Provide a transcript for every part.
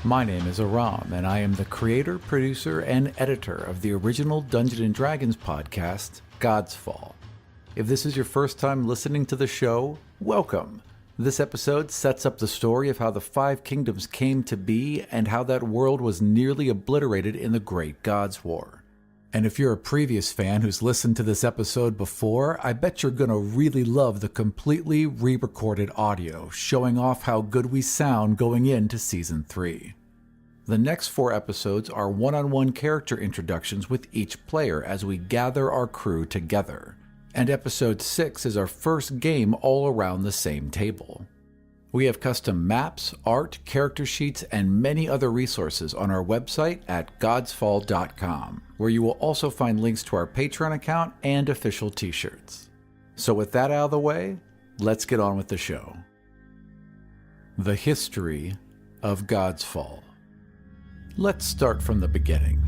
My name is Aram, and I am the creator, producer, and editor of the original Dungeons & Dragons podcast, Godsfall. If this is your first time listening to the show, welcome! This episode sets up the story of how the Five Kingdoms came to be and how that world was nearly obliterated in the Great Gods' War. And if you're a previous fan who's listened to this episode before, I bet you're gonna really love the completely re-recorded audio, showing off how good we sound going into Season 3. The next 4 episodes are one-on-one character introductions with each player as we gather our crew together. And Episode 6 is our first game all around the same table. We have custom maps, art, character sheets, and many other resources on our website at godsfall.com, where you will also find links to our Patreon account and official t-shirts. So with that out of the way, let's get on with the show. The history of Godsfall. Let's start from the beginning.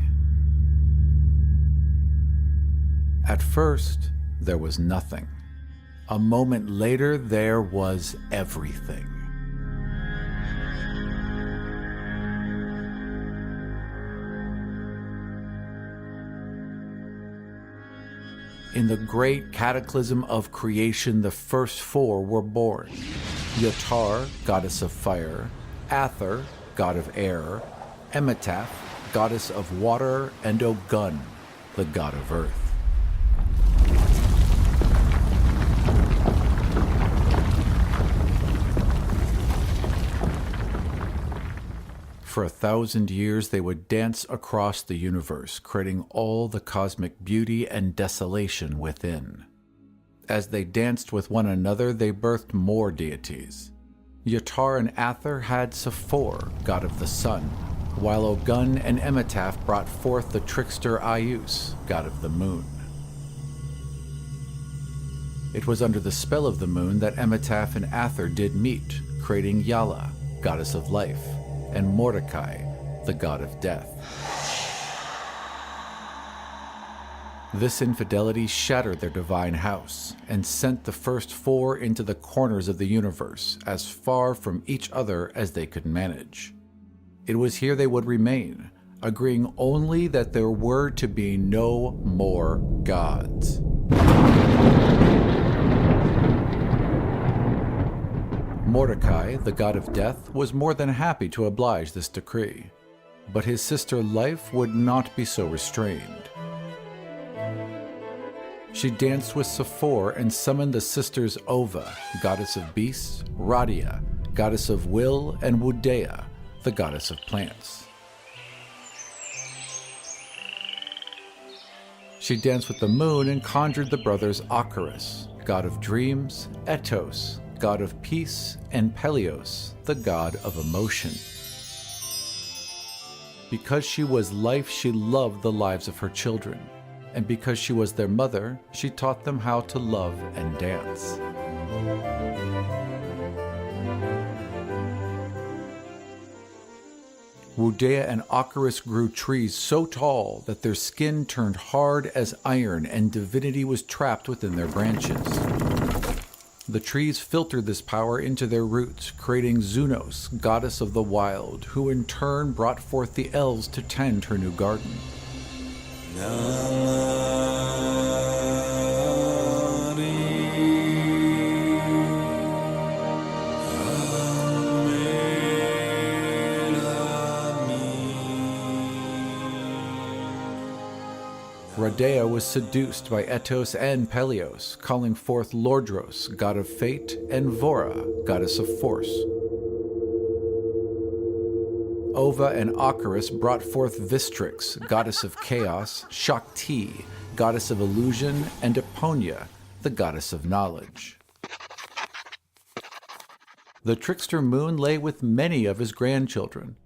At first, there was nothing. A moment later, there was everything. In the great cataclysm of creation, the first 4 were born. Yatar, goddess of fire, Ather, god of air, Emetaph, goddess of water, and Ogun, the god of earth. For 1,000 years, they would dance across the universe, creating all the cosmic beauty and desolation within. As they danced with one another, they birthed more deities. Yatar and Ather had Sephor, god of the sun, while Ogun and Emetaph brought forth the trickster Ayus, god of the moon. It was under the spell of the moon that Emetaph and Ather did meet, creating Yala, goddess of life, and Mordecai, the god of death. This infidelity shattered their divine house and sent the first 4 into the corners of the universe, as far from each other as they could manage. It was here they would remain, agreeing only that there were to be no more gods. Mordecai, the god of death, was more than happy to oblige this decree, but his sister Life would not be so restrained. She danced with Sephor and summoned the sisters Ova, goddess of beasts, Radia, goddess of will, and Wudea, the goddess of plants. She danced with the moon and conjured the brothers Acharis, god of dreams, Etos, god of peace, and Pelios, the god of emotion. Because she was life, she loved the lives of her children, and because she was their mother, she taught them how to love and dance. Wudea and Acharis grew trees so tall that their skin turned hard as iron and divinity was trapped within their branches. The trees filtered this power into their roots, creating Zunos, goddess of the wild, who in turn brought forth the elves to tend her new garden. Radia was seduced by Etos and Pelios, calling forth Lordros, god of fate, and Vora, goddess of force. Ova and Acharis brought forth Vistrix, goddess of chaos, Shakti, goddess of illusion, and Eponia, the goddess of knowledge. The trickster moon lay with many of his grandchildren.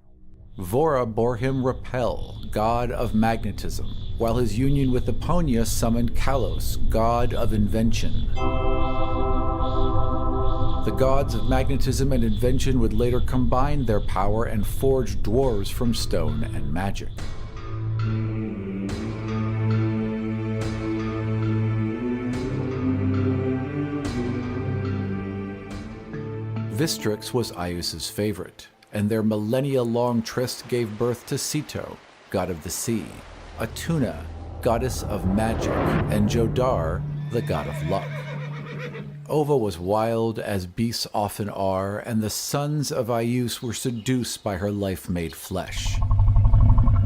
Vora bore him Repel, god of magnetism, while his union with Eponia summoned Kalos, god of invention. The gods of magnetism and invention would later combine their power and forge dwarves from stone and magic. Vistrix was Ayus's favorite, and their millennia-long tryst gave birth to Sito, god of the sea, Atuna, goddess of magic, and Jodar, the god of luck. Ova was wild, as beasts often are, and the sons of Aius were seduced by her life-made flesh.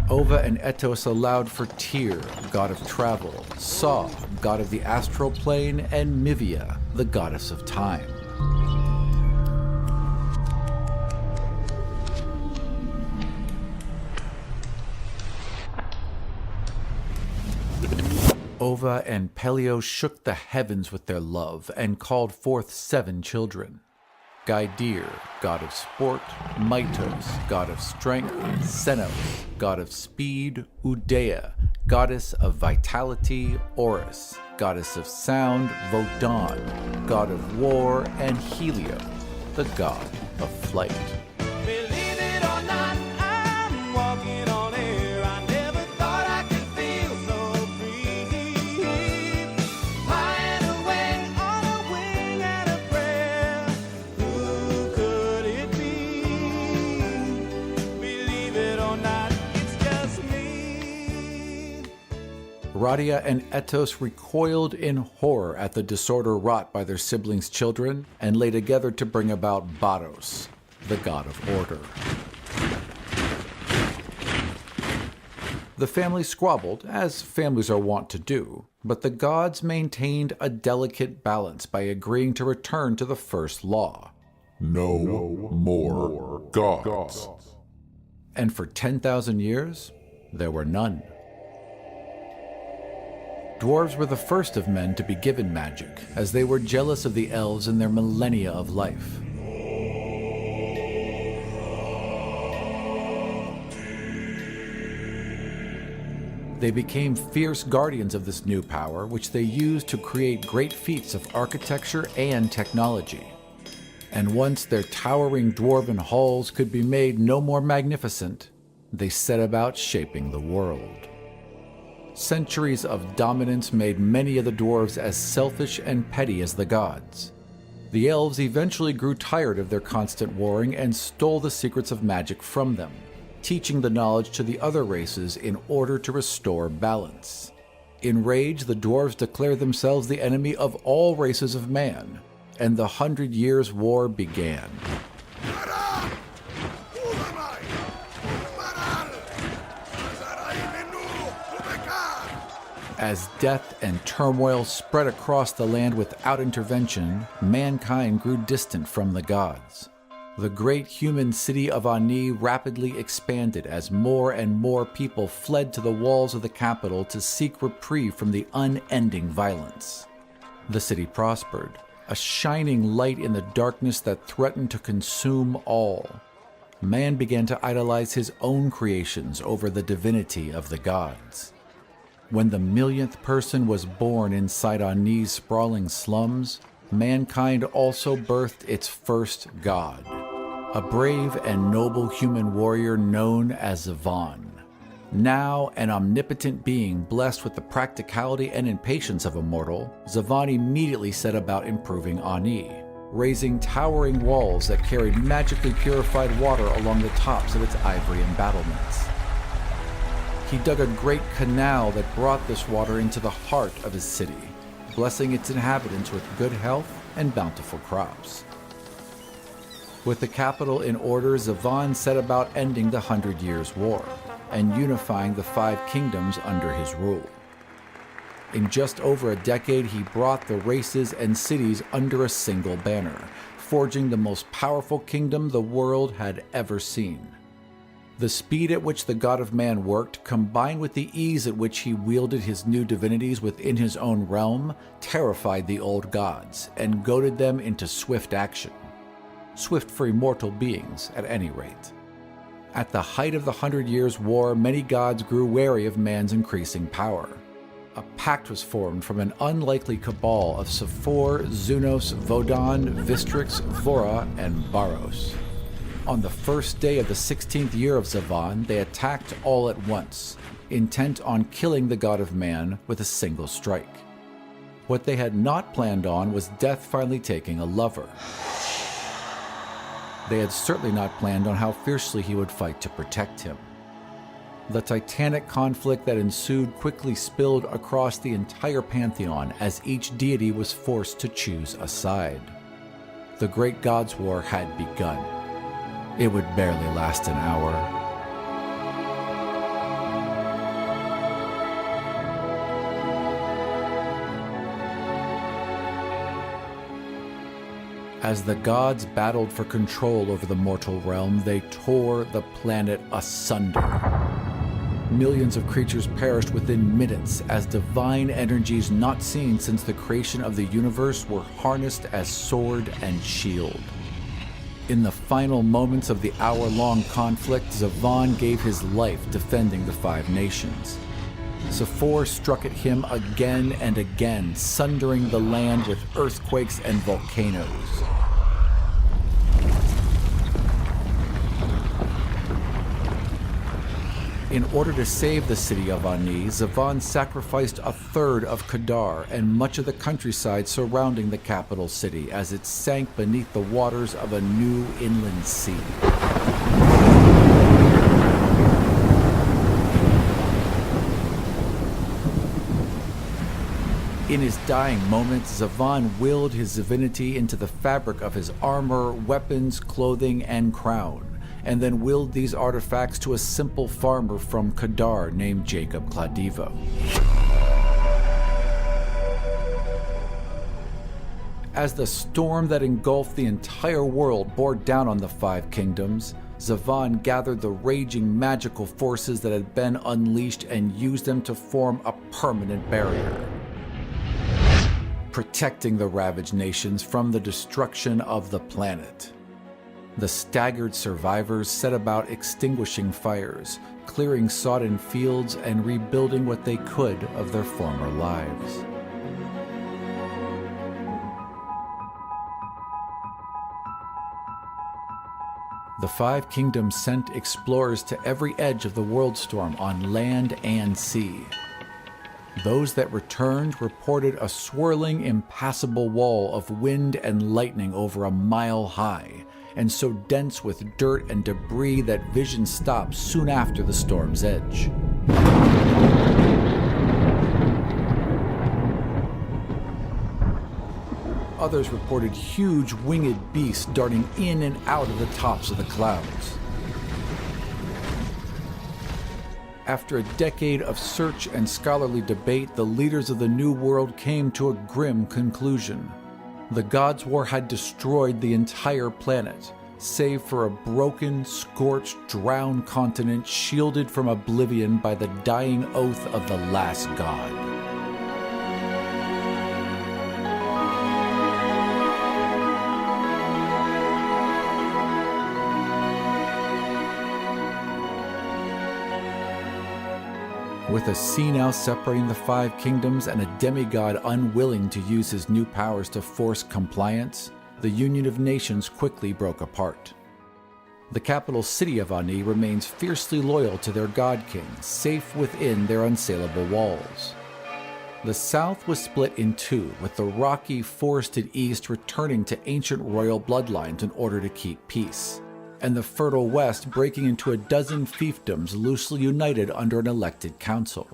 Ova and Etos allowed for Tyr, god of travel, Sa, god of the astral plane, and Mivia, the goddess of time. Ova and Pelios shook the heavens with their love and called forth 7 children. Gaidir, god of sport, Maitos, god of strength, Senos, god of speed, Udea, goddess of vitality, Oris, goddess of sound, Vodan, god of war, and Helio, the god of flight. Radia and Etos recoiled in horror at the disorder wrought by their siblings' children and lay together to bring about Baros, the god of order. The family squabbled, as families are wont to do, but the gods maintained a delicate balance by agreeing to return to the first law. No more gods. And for 10,000 years, there were none. Dwarves were the first of men to be given magic, as they were jealous of the elves in their millennia of life. They became fierce guardians of this new power, which they used to create great feats of architecture and technology. And once their towering dwarven halls could be made no more magnificent, they set about shaping the world. Centuries of dominance made many of the dwarves as selfish and petty as the gods. The elves eventually grew tired of their constant warring and stole the secrets of magic from them, teaching the knowledge to the other races in order to restore balance. Enraged, the dwarves declared themselves the enemy of all races of man, and the 100 Years' War began. As death and turmoil spread across the land without intervention, mankind grew distant from the gods. The great human city of Ani rapidly expanded as more and more people fled to the walls of the capital to seek reprieve from the unending violence. The city prospered, a shining light in the darkness that threatened to consume all. Man began to idolize his own creations over the divinity of the gods. When the millionth person was born inside Ani's sprawling slums, mankind also birthed its first god, a brave and noble human warrior known as Zavan. Now an omnipotent being blessed with the practicality and impatience of a mortal, Zavan immediately set about improving Ani, raising towering walls that carried magically purified water along the tops of its ivory embattlements. He dug a great canal that brought this water into the heart of his city, blessing its inhabitants with good health and bountiful crops. With the capital in order, Zavan set about ending the 100 Years' War and unifying the 5 kingdoms under his rule. In just over a decade, he brought the races and cities under a single banner, forging the most powerful kingdom the world had ever seen. The speed at which the god of man worked, combined with the ease at which he wielded his new divinities within his own realm, terrified the old gods and goaded them into swift action. Swift for immortal beings, at any rate. At the height of the 100 Years' War, many gods grew wary of man's increasing power. A pact was formed from an unlikely cabal of Sephor, Zunos, Vodan, Vistrix, Vora, and Baros. On the first day of the 16th year of Zavan, they attacked all at once, intent on killing the god of man with a single strike. What they had not planned on was death finally taking a lover. They had certainly not planned on how fiercely he would fight to protect him. The titanic conflict that ensued quickly spilled across the entire pantheon as each deity was forced to choose a side. The Great Gods' War had begun. It would barely last an hour. As the gods battled for control over the mortal realm, they tore the planet asunder. Millions of creatures perished within minutes as divine energies not seen since the creation of the universe were harnessed as sword and shield. In the final moments of the hour-long conflict, Zavan gave his life defending the Five Nations. Sephor struck at him again and again, sundering the land with earthquakes and volcanoes. In order to save the city of Ani, Zavan sacrificed a third of Kadar and much of the countryside surrounding the capital city as it sank beneath the waters of a new inland sea. In his dying moments, Zavan willed his divinity into the fabric of his armor, weapons, clothing, and crown, and then willed these artifacts to a simple farmer from Kadar named Jacob Cladivo. As the storm that engulfed the entire world bore down on the Five Kingdoms, Zavan gathered the raging magical forces that had been unleashed and used them to form a permanent barrier, protecting the ravaged nations from the destruction of the planet. The staggered survivors set about extinguishing fires, clearing sodden fields, and rebuilding what they could of their former lives. The Five Kingdoms sent explorers to every edge of the Worldstorm on land and sea. Those that returned reported a swirling, impassable wall of wind and lightning over a mile high, and so dense with dirt and debris that vision stopped soon after the storm's edge. Others reported huge winged beasts darting in and out of the tops of the clouds. After a decade of search and scholarly debate, the leaders of the New World came to a grim conclusion. The Gods' War had destroyed the entire planet, save for a broken, scorched, drowned continent shielded from oblivion by the dying oath of the last god. With a sea now separating the Five Kingdoms and a demigod unwilling to use his new powers to force compliance, the Union of Nations quickly broke apart. The capital city of Ani remains fiercely loyal to their god king, safe within their unassailable walls. The south was split in two, with the rocky, forested east returning to ancient royal bloodlines in order to keep peace, and the fertile west breaking into a dozen fiefdoms loosely united under an elected council.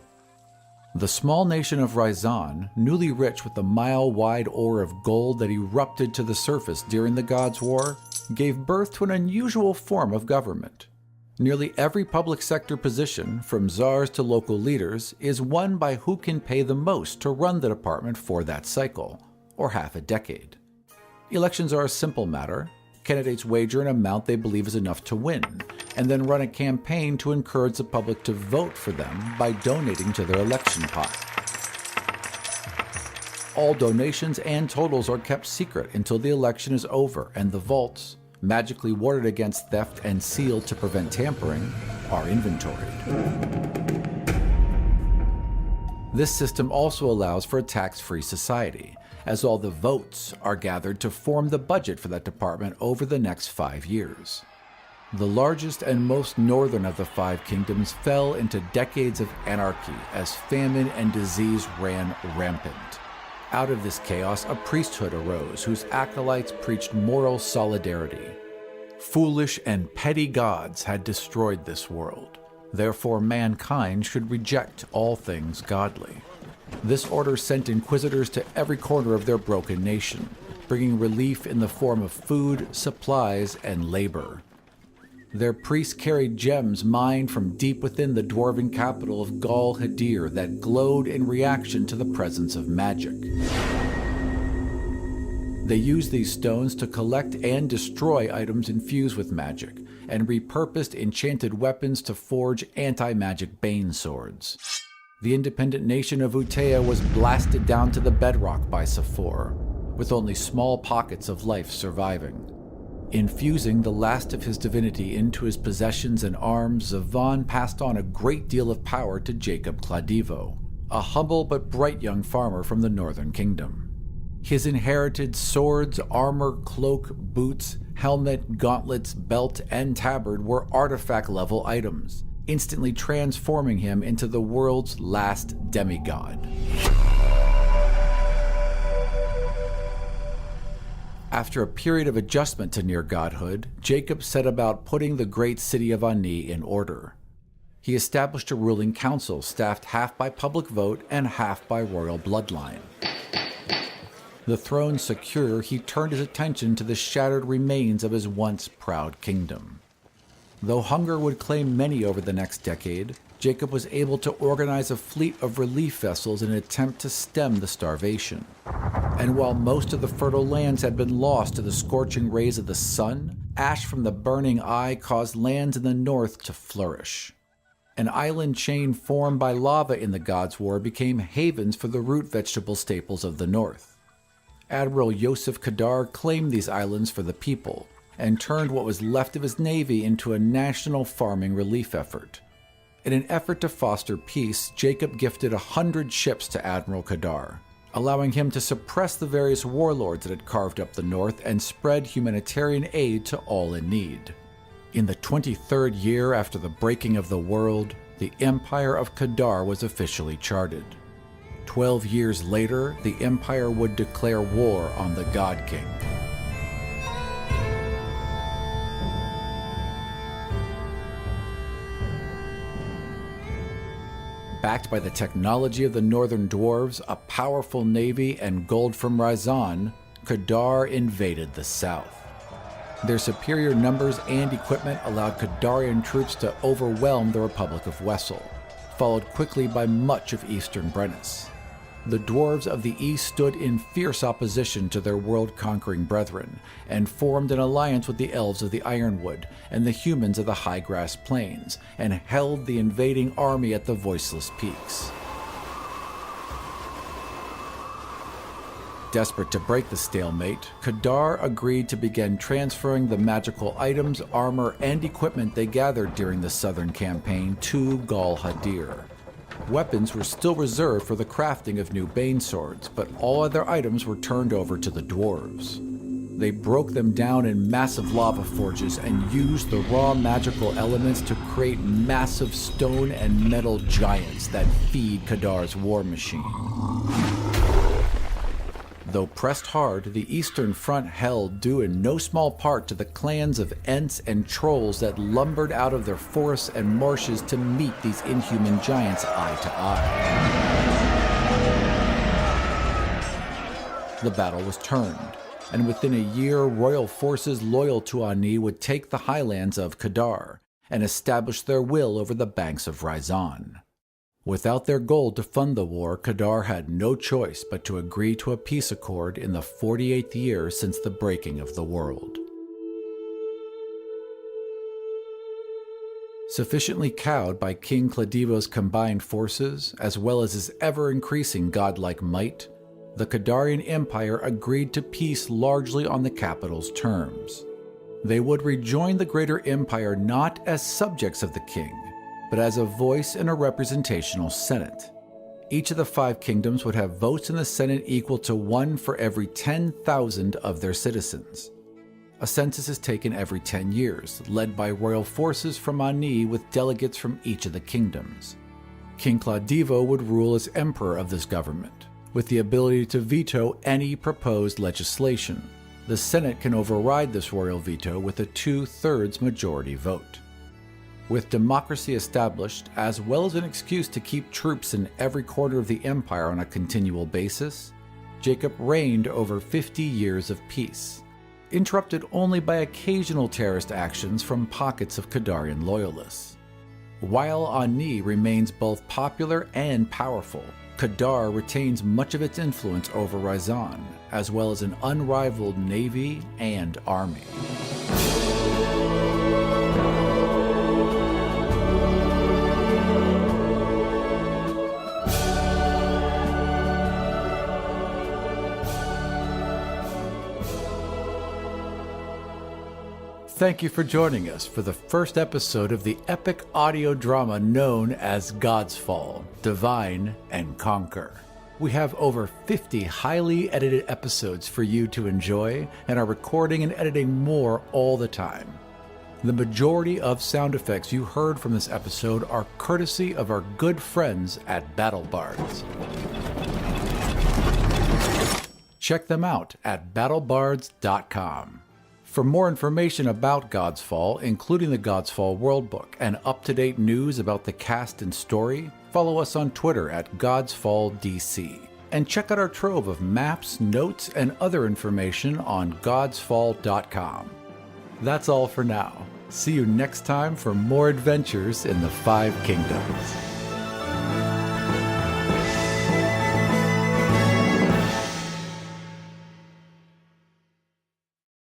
The small nation of Ryzan, newly rich with the mile-wide ore of gold that erupted to the surface during the Gods' War, gave birth to an unusual form of government. Nearly every public sector position, from czars to local leaders, is won by who can pay the most to run the department for that cycle, or half a decade. Elections are a simple matter. Candidates wager an amount they believe is enough to win, and then run a campaign to encourage the public to vote for them by donating to their election pot. All donations and totals are kept secret until the election is over, and the vaults, magically warded against theft and sealed to prevent tampering, are inventoried. This system also allows for a tax-free society, as all the votes are gathered to form the budget for that department over the next 5 years. The largest and most northern of the Five Kingdoms fell into decades of anarchy as famine and disease ran rampant. Out of this chaos, a priesthood arose whose acolytes preached moral solidarity. Foolish and petty gods had destroyed this world. Therefore, mankind should reject all things godly. This order sent inquisitors to every corner of their broken nation, bringing relief in the form of food, supplies, and labor. Their priests carried gems mined from deep within the dwarven capital of Gal Hadir that glowed in reaction to the presence of magic. They used these stones to collect and destroy items infused with magic, and repurposed enchanted weapons to forge anti-magic bane swords. The independent nation of Utea was blasted down to the bedrock by Sephor, with only small pockets of life surviving. Infusing the last of his divinity into his possessions and arms, Zavon passed on a great deal of power to Jacob Cladivo, a humble but bright young farmer from the northern kingdom. His inherited swords, armor, cloak, boots, helmet, gauntlets, belt, and tabard were artifact-level items, instantly transforming him into the world's last demigod. After a period of adjustment to near godhood, Jacob set about putting the great city of Ani in order. He established a ruling council staffed half by public vote and half by royal bloodline. The throne secure, he turned his attention to the shattered remains of his once proud kingdom. Though hunger would claim many over the next decade, Jacob was able to organize a fleet of relief vessels in an attempt to stem the starvation. And while most of the fertile lands had been lost to the scorching rays of the sun, ash from the burning eye caused lands in the north to flourish. An island chain formed by lava in the Gods' War became havens for the root vegetable staples of the north. Admiral Yosef Kadar claimed these islands for the people, and turned what was left of his navy into a national farming relief effort. In an effort to foster peace, Jacob gifted 100 ships to Admiral Kadar, allowing him to suppress the various warlords that had carved up the north and spread humanitarian aid to all in need. In the 23rd year after the breaking of the world, the Empire of Kadar was officially charted. 12 years later, the Empire would declare war on the God King. Backed by the technology of the northern dwarves, a powerful navy, and gold from Ryzan, Kadar invaded the south. Their superior numbers and equipment allowed Kadarian troops to overwhelm the Republic of Wessel, followed quickly by much of eastern Brennus. The dwarves of the east stood in fierce opposition to their world-conquering brethren, and formed an alliance with the elves of the Ironwood and the humans of the high grass plains, and held the invading army at the Voiceless Peaks. Desperate to break the stalemate, Kadar agreed to begin transferring the magical items, armor, and equipment they gathered during the southern campaign to Gal Hadir. Weapons were still reserved for the crafting of new bane swords, but all other items were turned over to the dwarves. They broke them down in massive lava forges and used the raw magical elements to create massive stone and metal giants that feed Kadar's war machine. Though pressed hard, the Eastern Front held due in no small part to the clans of Ents and Trolls that lumbered out of their forests and marshes to meet these inhuman giants eye to eye. The battle was turned, and within a year, royal forces loyal to Ani would take the highlands of Kadar and establish their will over the banks of Ryzan. Without their gold to fund the war, Kadar had no choice but to agree to a peace accord in the 48th year since the breaking of the world. Sufficiently cowed by King Cladivo's combined forces, as well as his ever-increasing godlike might, the Kadarian Empire agreed to peace largely on the capital's terms. They would rejoin the greater empire not as subjects of the king, but as a voice in a representational Senate. Each of the 5 kingdoms would have votes in the Senate equal to 1 for every 10,000 of their citizens. A census is taken every 10 years, led by royal forces from Ani with delegates from each of the kingdoms. King Cladivo would rule as emperor of this government, with the ability to veto any proposed legislation, The Senate can override this royal veto with a 2/3 majority vote. With democracy established, as well as an excuse to keep troops in every corner of the empire on a continual basis, Jacob reigned over 50 years of peace, interrupted only by occasional terrorist actions from pockets of Khadarian loyalists. While Ani remains both popular and powerful, Khadar retains much of its influence over Ryzan, as well as an unrivaled navy and army. Thank you for joining us for the first episode of the epic audio drama known as Godsfall, Divine and Conquer. We have over 50 highly edited episodes for you to enjoy and are recording and editing more all the time. The majority of sound effects you heard from this episode are courtesy of our good friends at BattleBards. Check them out at battlebards.com. For more information about Godsfall, including the Godsfall Worldbook and up-to-date news about the cast and story, follow us on Twitter at GodsfallDC. And check out our trove of maps, notes, and other information on godsfall.com. That's all for now. See you next time for more adventures in the Five Kingdoms.